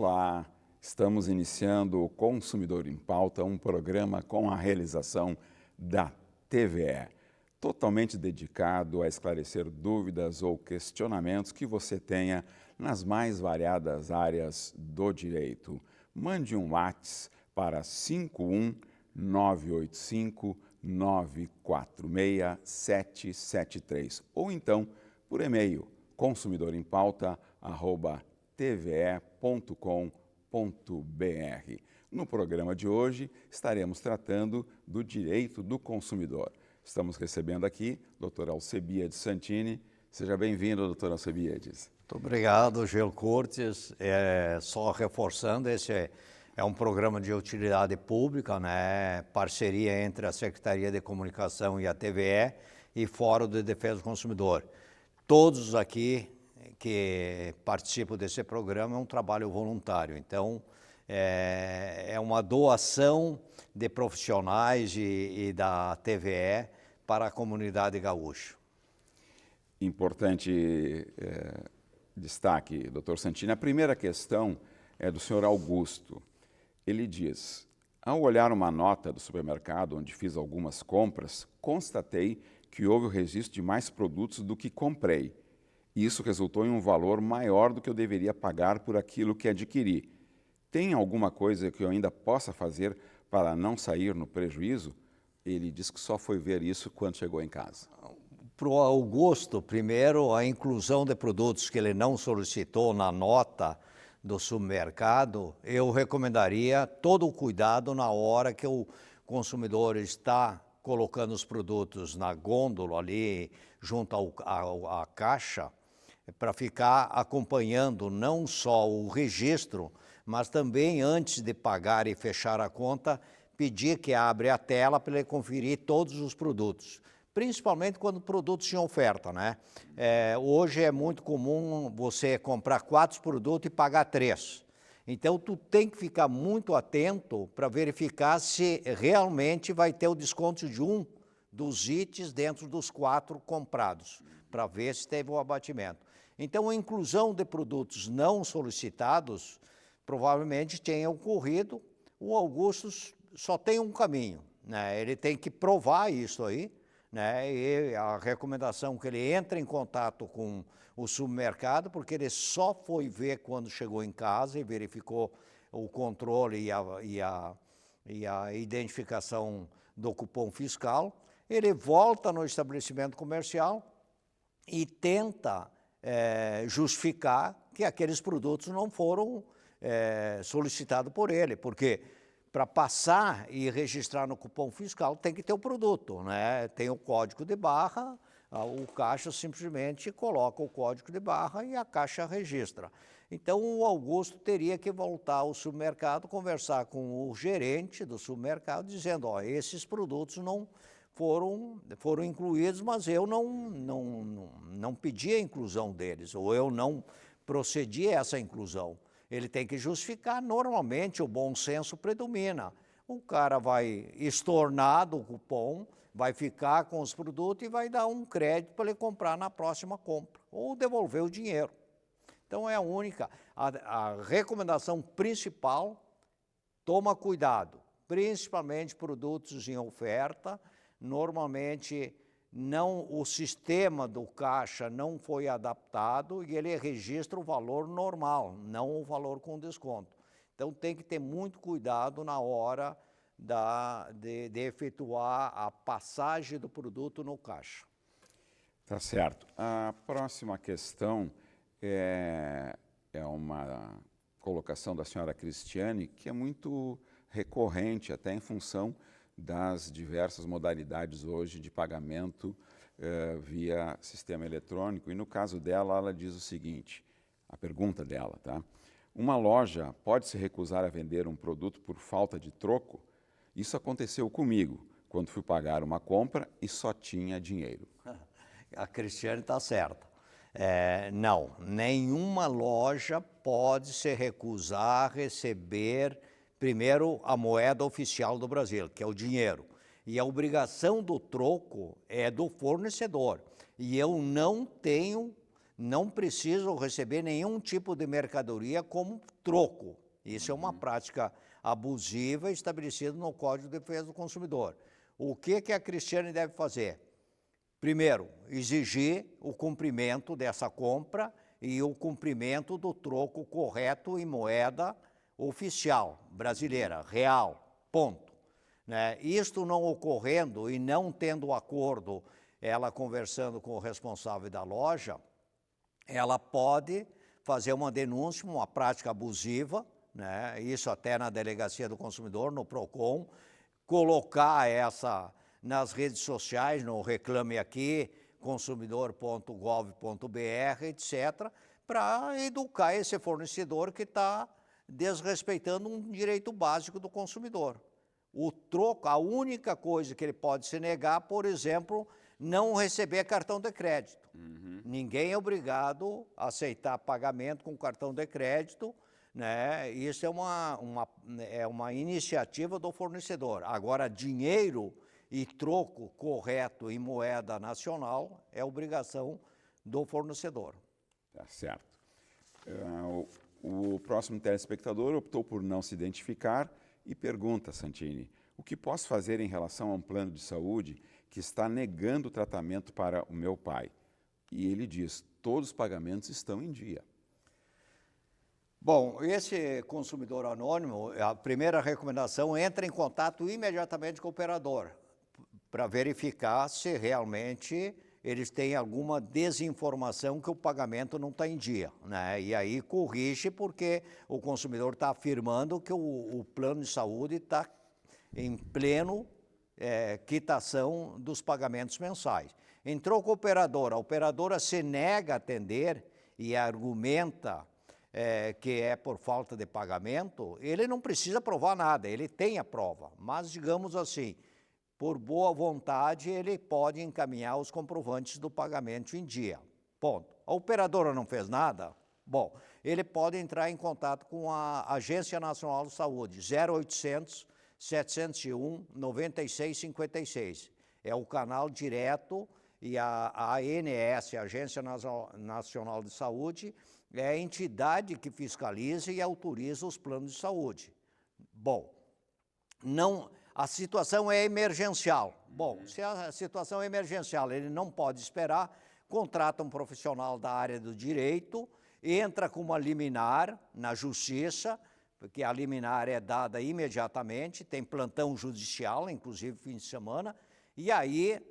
Olá, estamos iniciando o Consumidor em Pauta, um programa com a realização da TVE, totalmente dedicado a esclarecer dúvidas ou questionamentos que você tenha nas mais variadas áreas do direito. Mande um WhatsApp para 51946-773 ou então por e-mail consumidorempauta@tve.com.br. No programa de hoje estaremos tratando do direito do consumidor. Estamos recebendo aqui o Dr. Alcebiades Santini. Seja bem-vindo, Dr. Alcebiades. Muito obrigado, Gil Cortes. Só reforçando, esse é um programa de utilidade pública, né? Parceria entre a Secretaria de Comunicação e a TVE e Fórum de Defesa do Consumidor. Todos aqui que participam desse programa é um trabalho voluntário, então é uma doação de profissionais e da TVE para a comunidade gaúcha. Importante destaque, Dr. Santini. A primeira questão é do senhor Augusto. Ele diz: ao olhar uma nota do supermercado onde fiz algumas compras, constatei que houve o registro de mais produtos do que comprei. Isso resultou em um valor maior do que eu deveria pagar por aquilo que adquiri. Tem alguma coisa que eu ainda possa fazer para não sair no prejuízo? Ele diz que só foi ver isso quando chegou em casa. Para o Augusto, primeiro, a inclusão de produtos que ele não solicitou na nota do supermercado, eu recomendaria todo o cuidado na hora que o consumidor está colocando os produtos na gôndola ali, junto à caixa, para ficar acompanhando não só o registro, mas também antes de pagar e fechar a conta, pedir que abra a tela para ele conferir todos os produtos. Principalmente quando produtos em oferta, né? Hoje é muito comum você comprar 4 produtos e pagar 3. Então, tu tem que ficar muito atento para verificar se realmente vai ter o desconto de um dos itens dentro dos 4 comprados, para ver se teve o abatimento. Então, a inclusão de produtos não solicitados provavelmente tenha ocorrido. O Augusto só tem um caminho, né? Ele tem que provar isso aí, né? E a recomendação que ele entre em contato com o supermercado, porque ele só foi ver quando chegou em casa e verificou o controle e a identificação do cupom fiscal. Ele volta no estabelecimento comercial e tenta justificar que aqueles produtos não foram solicitados por ele, porque para passar e registrar no cupom fiscal tem que ter o produto, né? Tem o código de barra, o caixa simplesmente coloca o código de barra e a caixa registra. Então o Augusto teria que voltar ao supermercado, conversar com o gerente do supermercado, dizendo: ó, esses produtos não foram incluídos, mas eu não pedi a inclusão deles, ou eu não procedi a essa inclusão. Ele tem que justificar. Normalmente o bom senso predomina. O cara vai estornar do cupom, vai ficar com os produtos e vai dar um crédito para ele comprar na próxima compra, ou devolver o dinheiro. Então é a única. A recomendação principal: toma cuidado, principalmente produtos em oferta. Normalmente o sistema do caixa não foi adaptado e ele registra o valor normal, não o valor com desconto. Então tem que ter muito cuidado na hora de efetuar a passagem do produto no caixa. Tá certo. A próxima questão é uma colocação da senhora Cristiane, que é muito recorrente, até em função das diversas modalidades hoje de pagamento via sistema eletrônico. E no caso dela, ela diz o seguinte, a pergunta dela, tá? Uma loja pode se recusar a vender um produto por falta de troco? Isso aconteceu comigo, quando fui pagar uma compra e só tinha dinheiro. A Cristiane está certa. Não, nenhuma loja pode se recusar a receber primeiro a moeda oficial do Brasil, que é o dinheiro. E a obrigação do troco é do fornecedor. E eu não tenho não precisam receber nenhum tipo de mercadoria como troco. Isso é uma prática abusiva estabelecida no Código de Defesa do Consumidor. O que a Cristiane deve fazer? Primeiro, exigir o cumprimento dessa compra e o cumprimento do troco correto em moeda oficial brasileira, real, ponto. Né? Isto não ocorrendo e não tendo acordo, ela conversando com o responsável da loja, ela pode fazer uma denúncia, uma prática abusiva, né? Isso até na Delegacia do Consumidor, no PROCON, colocar essa nas redes sociais, no Reclame Aqui, consumidor.gov.br, etc., para educar esse fornecedor que está desrespeitando um direito básico do consumidor. O troco, a única coisa que ele pode se negar, por exemplo, não receber cartão de crédito. Ninguém é obrigado a aceitar pagamento com cartão de crédito, né? Isso é uma iniciativa do fornecedor. Agora, dinheiro e troco correto em moeda nacional é obrigação do fornecedor. Tá certo. O próximo telespectador optou por não se identificar e pergunta, Santini, o que posso fazer em relação a um plano de saúde que está negando o tratamento para o meu pai? E ele diz, todos os pagamentos estão em dia. Bom, esse consumidor anônimo, a primeira recomendação, entra em contato imediatamente com o operador, para verificar se realmente eles têm alguma desinformação que o pagamento não está em dia, né? E aí corrige, porque o consumidor está afirmando que o plano de saúde está em pleno quitação dos pagamentos mensais. Entrou com a operadora se nega a atender e argumenta que é por falta de pagamento, ele não precisa provar nada, ele tem a prova, mas digamos assim, por boa vontade, ele pode encaminhar os comprovantes do pagamento em dia. Ponto. A operadora não fez nada? Bom, ele pode entrar em contato com a Agência Nacional de Saúde, 0800 701 9656. É o canal direto e a ANS, a Agência Nacional de Saúde, é a entidade que fiscaliza e autoriza os planos de saúde. Bom, a situação é emergencial. Bom, se a situação é emergencial, ele não pode esperar, contrata um profissional da área do direito, entra com uma liminar na justiça, porque a liminar é dada imediatamente, tem plantão judicial, inclusive fim de semana, e aí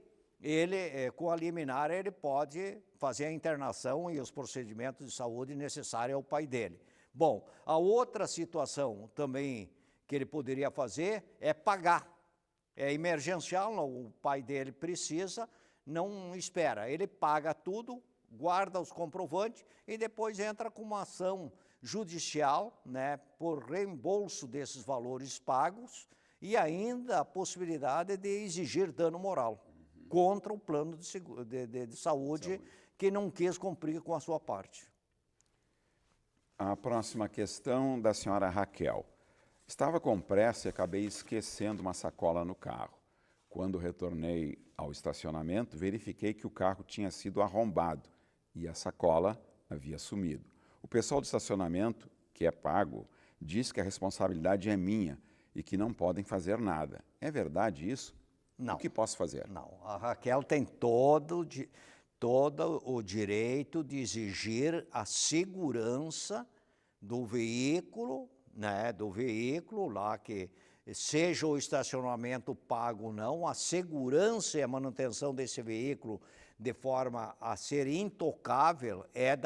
ele, com a liminar, ele pode fazer a internação e os procedimentos de saúde necessários ao pai dele. Bom, a outra situação também que ele poderia fazer é pagar. É emergencial, o pai dele precisa, não espera. Ele paga tudo, guarda os comprovantes e depois entra com uma ação judicial, né, por reembolso desses valores pagos e ainda a possibilidade de exigir dano moral contra o plano de saúde que não quis cumprir com a sua parte. A próxima questão da senhora Raquel. Estava com pressa e acabei esquecendo uma sacola no carro. Quando retornei ao estacionamento, verifiquei que o carro tinha sido arrombado e a sacola havia sumido. O pessoal do estacionamento, que é pago, diz que a responsabilidade é minha e que não podem fazer nada. É verdade isso? Não. O que posso fazer? Não. A Raquel tem todo o direito de exigir a segurança do veículo, né, do veículo lá, que seja o estacionamento pago ou não, a segurança e a manutenção desse veículo de forma a ser intocável é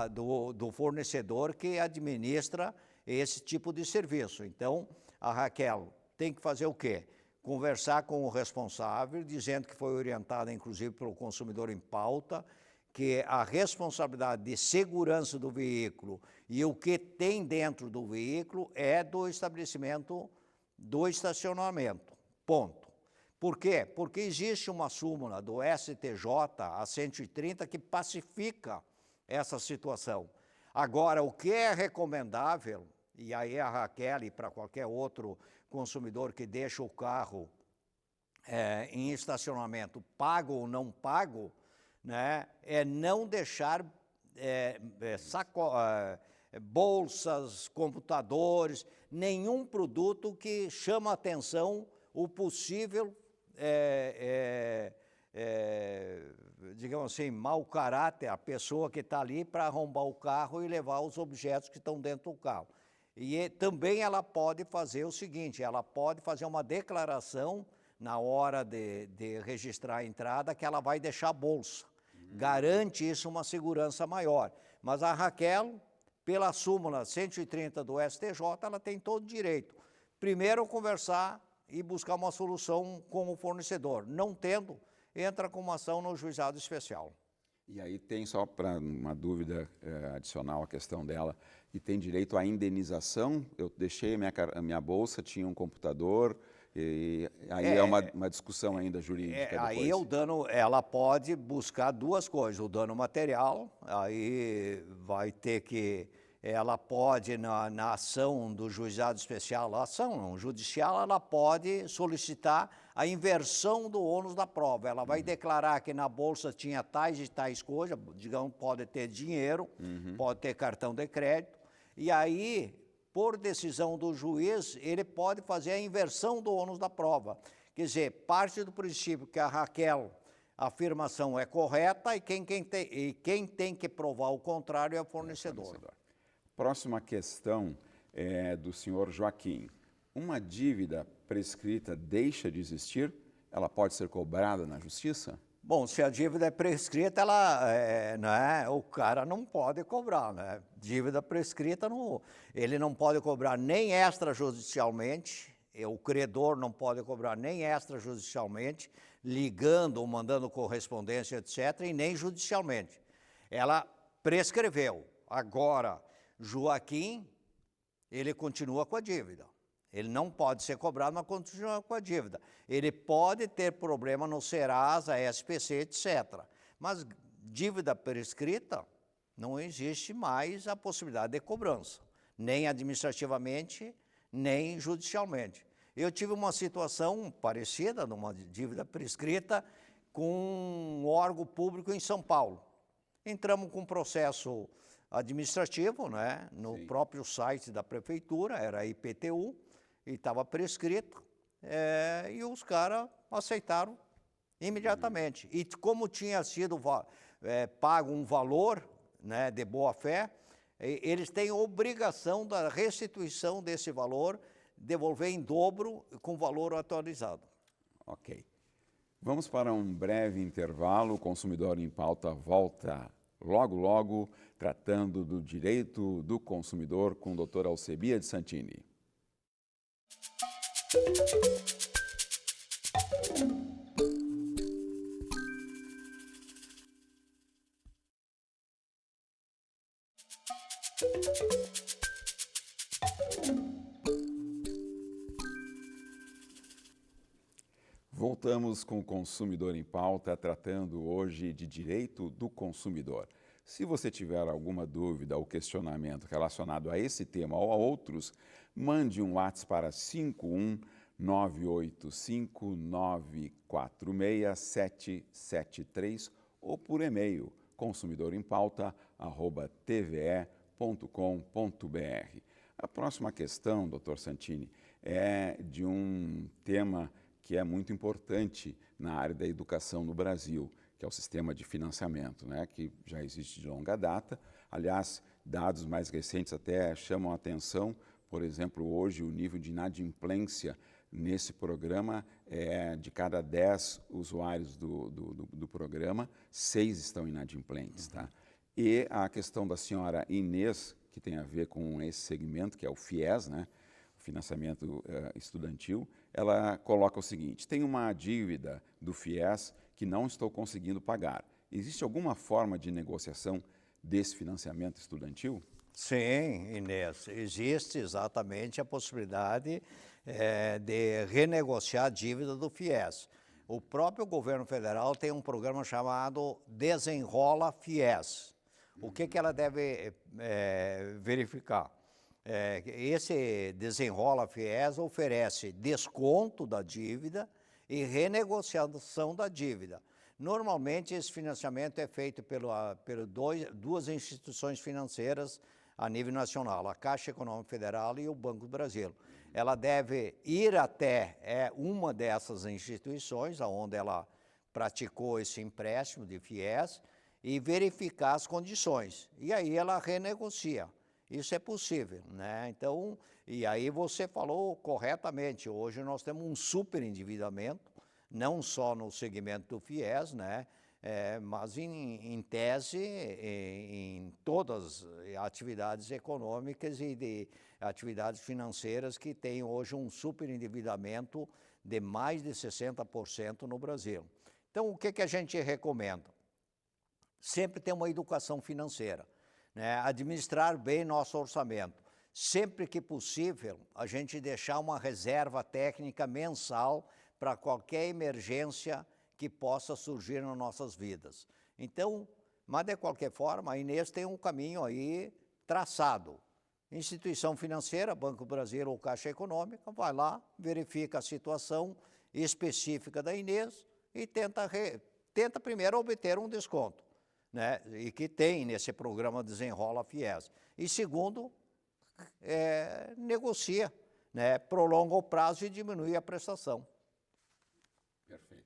do fornecedor que administra esse tipo de serviço. Então, a Raquel tem que fazer o quê? Conversar com o responsável, dizendo que foi orientada, inclusive, pelo Consumidor em Pauta, que a responsabilidade de segurança do veículo e o que tem dentro do veículo é do estabelecimento do estacionamento. Ponto. Por quê? Porque existe uma súmula do STJ, a 130, que pacifica essa situação. Agora, o que é recomendável, e aí a Raquel e para qualquer outro consumidor que deixa o carro em estacionamento pago ou não pago, né, é não deixar bolsas, computadores, nenhum produto que chama a atenção o possível, digamos assim, mau caráter, a pessoa que está ali para arrombar o carro e levar os objetos que estão dentro do carro. E também ela pode fazer o seguinte, ela pode fazer uma declaração na hora de registrar a entrada que ela vai deixar a bolsa. Garante isso uma segurança maior. Mas a Raquel, pela súmula 130 do STJ, ela tem todo o direito. Primeiro, conversar e buscar uma solução com o fornecedor. Não tendo, entra com uma ação no juizado especial. E aí tem, só para uma dúvida adicional à questão dela, e tem direito à indenização? Eu deixei a minha bolsa, tinha um computador, e aí é uma discussão ainda jurídica depois. Aí o dano, ela pode buscar duas coisas, o dano material, aí vai ter que, ela pode, na ação do juizado especial, a ação não, judicial, ela pode solicitar a inversão do ônus da prova. Ela vai declarar que na bolsa tinha tais e tais coisas, digamos, pode ter dinheiro, pode ter cartão de crédito, e aí, por decisão do juiz, ele pode fazer a inversão do ônus da prova. Quer dizer, parte do princípio que a Raquel, a afirmação é correta e quem tem que provar o contrário é o fornecedor. Próxima questão é do senhor Joaquim. Uma dívida prescrita deixa de existir? Ela pode ser cobrada na justiça? Bom, se a dívida é prescrita, o cara não pode cobrar, né? Dívida prescrita, ele não pode cobrar nem extrajudicialmente, o credor não pode cobrar nem extrajudicialmente, ligando ou mandando correspondência, etc., e nem judicialmente. Ela prescreveu. Agora, Joaquim, ele continua com a dívida. Ele não pode ser cobrado, mas continua com a dívida. Ele pode ter problema no Serasa, SPC, etc. Mas dívida prescrita, não existe mais a possibilidade de cobrança, nem administrativamente, nem judicialmente. Eu tive uma situação parecida, numa dívida prescrita, com um órgão público em São Paulo. Entramos com um processo administrativo, né, no próprio site da prefeitura, era IPTU, e estava prescrito, e os caras aceitaram imediatamente. E como tinha sido pago um valor, né, de boa-fé, eles têm obrigação da restituição desse valor, devolver em dobro com valor atualizado. Ok. Vamos para um breve intervalo. O Consumidor em Pauta volta logo, logo, tratando do direito do consumidor com o Dr. Alcebiades Santini. Voltamos com o Consumidor em Pauta, tratando hoje de direito do consumidor. Se você tiver alguma dúvida ou questionamento relacionado a esse tema ou a outros, mande um WhatsApp para 51985946773 ou por e-mail consumidorempauta@tve.com.br. A próxima questão, Dr. Santini, é de um tema que é muito importante na área da educação no Brasil, que é o sistema de financiamento, né, que já existe de longa data. Aliás, dados mais recentes até chamam a atenção. Por exemplo, hoje o nível de inadimplência nesse programa é de cada 10 usuários do programa, 6 estão inadimplentes. Tá? E a questão da senhora Inês, que tem a ver com esse segmento, que é o FIES, né, financiamento estudantil, ela coloca o seguinte: tem uma dívida do FIES que não estou conseguindo pagar. Existe alguma forma de negociação desse financiamento estudantil? Sim, Inês, existe exatamente a possibilidade de renegociar a dívida do FIES. O próprio governo federal tem um programa chamado Desenrola FIES. O que ela deve verificar? Esse Desenrola FIES oferece desconto da dívida e renegociação da dívida. Normalmente, esse financiamento é feito por duas instituições financeiras a nível nacional, a Caixa Econômica Federal e o Banco do Brasil. Ela deve ir até uma dessas instituições, onde ela praticou esse empréstimo de FIES, e verificar as condições. E aí ela renegocia. Isso é possível, né? Então, e aí você falou corretamente, hoje nós temos um superendividamento, não só no segmento do FIES, né? Mas em tese, em todas as atividades econômicas e de atividades financeiras que tem hoje um superendividamento de mais de 60% no Brasil. Então, o que a gente recomenda? Sempre ter uma educação financeira, né? Administrar bem nosso orçamento. Sempre que possível, a gente deixar uma reserva técnica mensal para qualquer emergência que possa surgir nas nossas vidas. Então, mas de qualquer forma, a Inês tem um caminho aí traçado. Instituição financeira, Banco do Brasil ou Caixa Econômica, vai lá, verifica a situação específica da Inês e tenta primeiro obter um desconto, né? E que tem nesse programa Desenrola FIES. E segundo, negocia, né? Prolonga o prazo e diminui a prestação. Perfeito.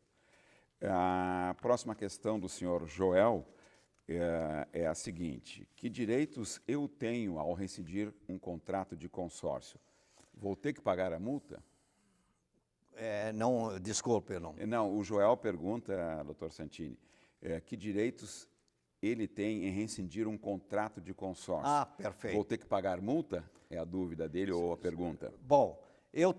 A próxima questão do senhor Joel é a seguinte: que direitos eu tenho ao rescindir um contrato de consórcio? Vou ter que pagar a multa? Não, desculpe, não. Não, o Joel pergunta, doutor Santini, que direitos ele tem em rescindir um contrato de consórcio? Ah, perfeito. Vou ter que pagar multa? É a dúvida dele ou a pergunta? Bom, eu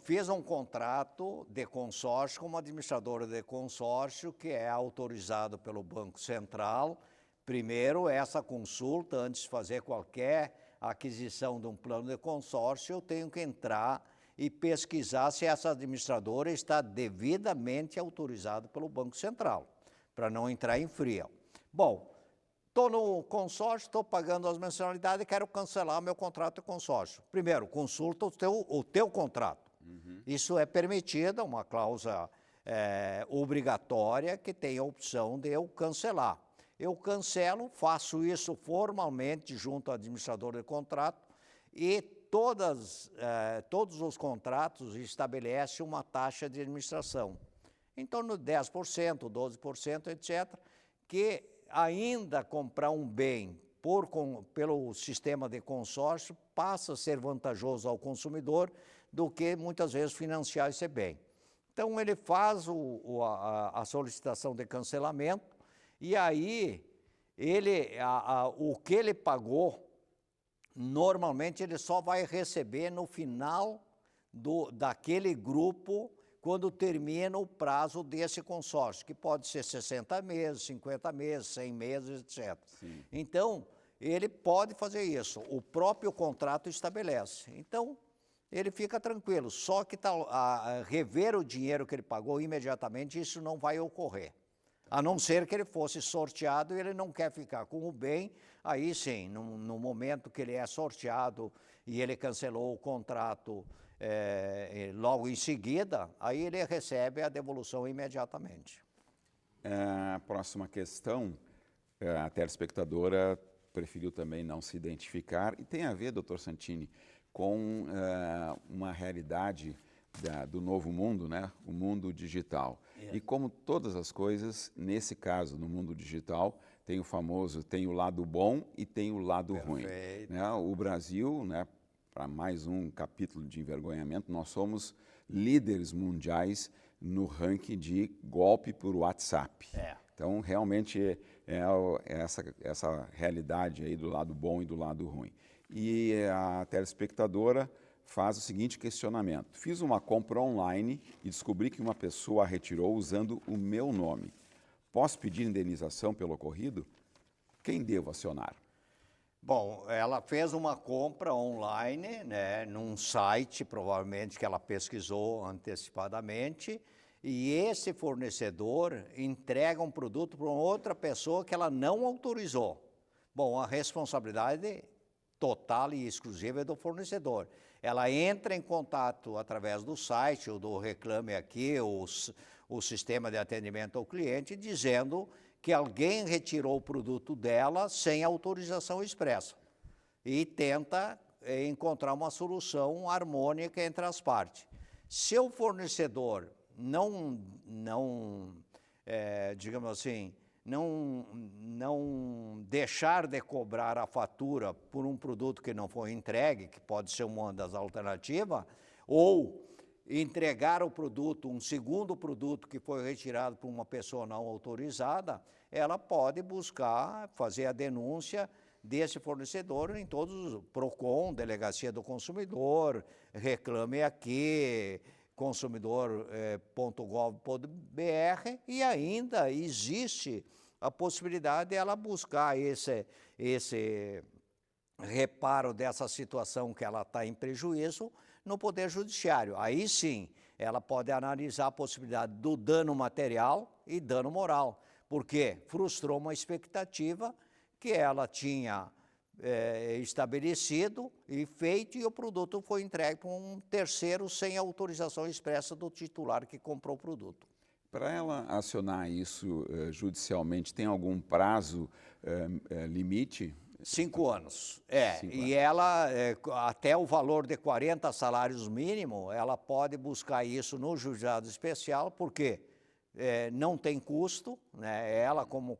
fiz um contrato de consórcio como administradora de consórcio, que é autorizado pelo Banco Central. Primeiro, essa consulta, antes de fazer qualquer aquisição de um plano de consórcio, eu tenho que entrar e pesquisar se essa administradora está devidamente autorizada pelo Banco Central, para não entrar em fria. Bom, estou no consórcio, estou pagando as mensalidades e quero cancelar meu contrato de consórcio. Primeiro, consulta o teu contrato. Isso é permitido, uma cláusula obrigatória que tem a opção de eu cancelar. Eu cancelo, faço isso formalmente junto ao administrador de contrato e todos os contratos estabelecem uma taxa de administração, em torno de 10%, 12%, etc., que ainda comprar um bem pelo sistema de consórcio passa a ser vantajoso ao consumidor do que muitas vezes financiar esse bem. Então ele faz a solicitação de cancelamento e aí o que ele pagou, normalmente ele só vai receber no final daquele grupo quando termina o prazo desse consórcio, que pode ser 60 meses, 50 meses, 100 meses, etc. Sim. Então, ele pode fazer isso, o próprio contrato estabelece. Então, ele fica tranquilo, só que rever o dinheiro que ele pagou imediatamente, isso não vai ocorrer. A não ser que ele fosse sorteado e ele não quer ficar com o bem, aí sim, no momento que ele é sorteado e ele cancelou o contrato logo em seguida, aí ele recebe a devolução imediatamente. A próxima questão, a telespectadora preferiu também não se identificar e tem a ver, doutor Santini, com uma realidade do novo mundo, né? O mundo digital. E como todas as coisas, nesse caso, no mundo digital, tem o lado bom e tem o lado ruim. Né? O Brasil, né, para mais um capítulo de envergonhamento, nós somos líderes mundiais no ranking de golpe por WhatsApp. Então, realmente, essa realidade aí do lado bom e do lado ruim. E a telespectadora faz o seguinte questionamento: fiz uma compra online e descobri que uma pessoa a retirou usando o meu nome. Posso pedir indenização pelo ocorrido? Quem devo acionar? Bom, ela fez uma compra online, né, num site, provavelmente que ela pesquisou antecipadamente, e esse fornecedor entrega um produto para outra pessoa que ela não autorizou. Bom, a responsabilidade total e exclusiva é do fornecedor. Ela entra em contato através do site ou do Reclame Aqui, ou o sistema de atendimento ao cliente, dizendo que alguém retirou o produto dela sem autorização expressa e tenta encontrar uma solução harmônica entre as partes. Se o fornecedor digamos assim, não deixar de cobrar a fatura por um produto que não foi entregue, que pode ser uma das alternativas, ou entregar o produto, um segundo produto que foi retirado por uma pessoa não autorizada, ela pode buscar fazer a denúncia desse fornecedor em todos, PROCON, Delegacia do Consumidor, Reclame Aqui, consumidor.gov.br, e ainda existe a possibilidade de ela buscar esse reparo dessa situação que ela está em prejuízo no Poder Judiciário. Aí sim, ela pode analisar a possibilidade do dano material e dano moral, porque frustrou uma expectativa que ela tinha estabelecido e feito, e o produto foi entregue para um terceiro sem autorização expressa do titular que comprou o produto. Para ela acionar isso judicialmente, tem algum prazo limite? 5 anos. 5 E anos. ela, até o valor de 40 salários mínimo, ela pode buscar isso no juizado especial, porque não tem custo, né? Ela, como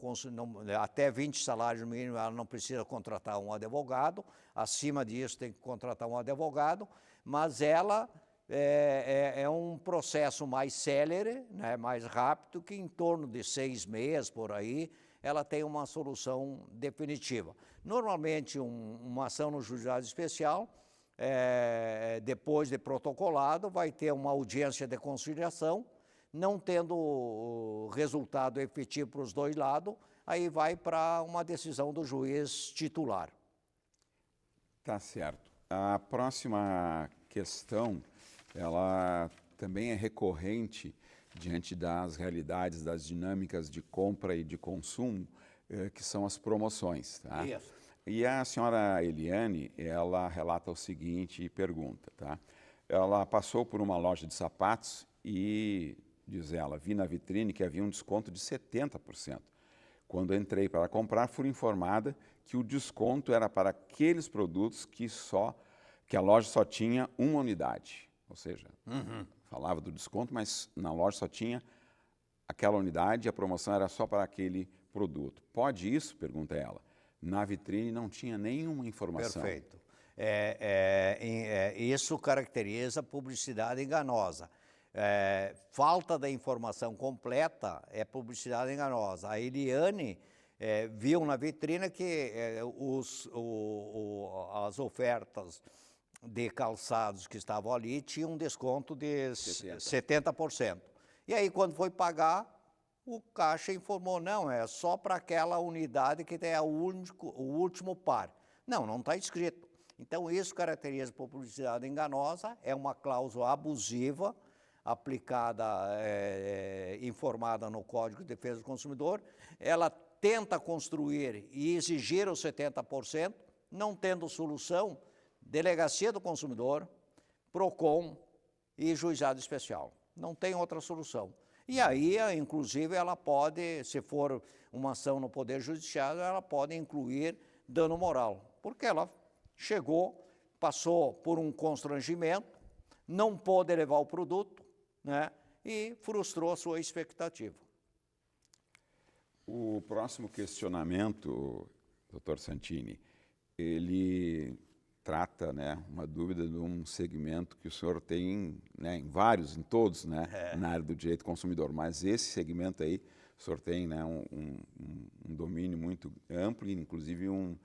até 20 salários mínimos, ela não precisa contratar um advogado, acima disso tem que contratar um advogado, mas ela é um processo mais célere, né? Mais rápido, que em torno de 6 meses, por aí, ela tem uma solução definitiva. Normalmente, uma ação no juizado especial, depois de protocolado, vai ter uma audiência de conciliação, não tendo resultado efetivo para os dois lados, aí vai para uma decisão do juiz titular. Tá certo. A próxima questão, ela também é recorrente diante das realidades, das dinâmicas de compra e de consumo, que são as promoções. Tá? Isso. E a senhora Eliane, ela relata o seguinte e pergunta, tá? Ela passou por uma loja de sapatos e, diz ela, vi na vitrine que havia um desconto de 70%. Quando entrei para comprar, fui informada que o desconto era para aqueles produtos que a loja só tinha uma unidade. Ou seja, falava do desconto, mas na loja só tinha aquela unidade e a promoção era só para aquele produto. Pode isso? Pergunta ela. Na vitrine não tinha nenhuma informação. Perfeito. Isso caracteriza publicidade enganosa. Falta da informação completa é publicidade enganosa. A Eliane viu na vitrine que as ofertas de calçados que estavam ali tinham um desconto de 70%. E aí, quando foi pagar, o caixa informou, não, é só para aquela unidade que tem o último par. Não está escrito. Então, isso caracteriza publicidade enganosa, é uma cláusula abusiva, aplicada, informada no Código de Defesa do Consumidor. Ela tenta construir e exigir os 70%, não tendo solução, Delegacia do Consumidor, PROCON e Juizado Especial. Não tem outra solução. E aí, inclusive, ela pode, se for uma ação no Poder Judiciário, ela pode incluir dano moral, porque ela chegou, passou por um constrangimento, não pôde levar o produto, né, e frustrou a sua expectativa. O próximo questionamento, doutor Santini, ele trata, né, uma dúvida de um segmento que o senhor tem, né, em vários, em todos, né, na área do direito consumidor, mas esse segmento aí, o senhor tem, né, um domínio muito amplo, inclusive um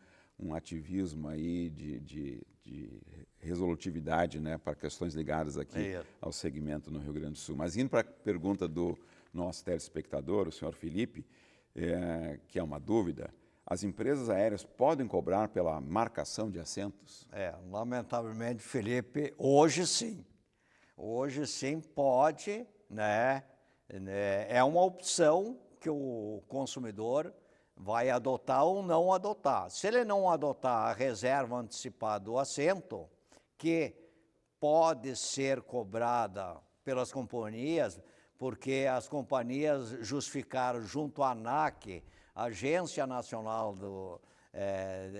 ativismo aí de resolutividade, né, para questões ligadas aqui ao segmento no Rio Grande do Sul. Mas indo para a pergunta do nosso telespectador, o senhor Felipe, que é uma dúvida, as empresas aéreas podem cobrar pela marcação de assentos? Lamentavelmente, Felipe, hoje sim. Hoje sim pode, né? É uma opção que o consumidor vai adotar ou não adotar. Se ele não adotar a reserva antecipada do assento, que pode ser cobrada pelas companhias porque as companhias justificaram junto à ANAC, Agência Nacional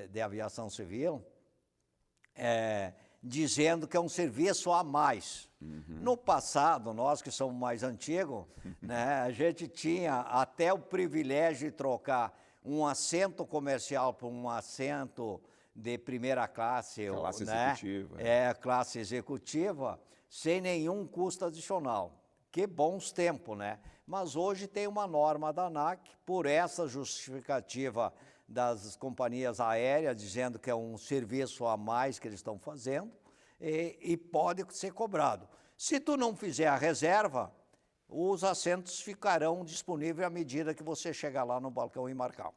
de Aviação Civil, dizendo que é um serviço a mais. No passado, nós que somos mais antigos, né, a gente tinha até o privilégio de trocar um assento comercial por um assento de primeira classe, Classe né, executiva. classe executiva, sem nenhum custo adicional. Que bons tempos, né? Mas hoje tem uma norma da ANAC, por essa justificativa das companhias aéreas, dizendo que é um serviço a mais que eles estão fazendo, e pode ser cobrado. Se tu não fizer a reserva, os assentos ficarão disponíveis à medida que você chegar lá no balcão e marcar.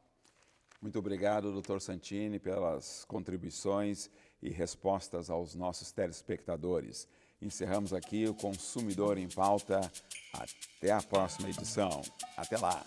Muito obrigado, doutor Santini, pelas contribuições e respostas aos nossos telespectadores. Encerramos aqui o Consumidor em Pauta. Até a próxima edição. Até lá!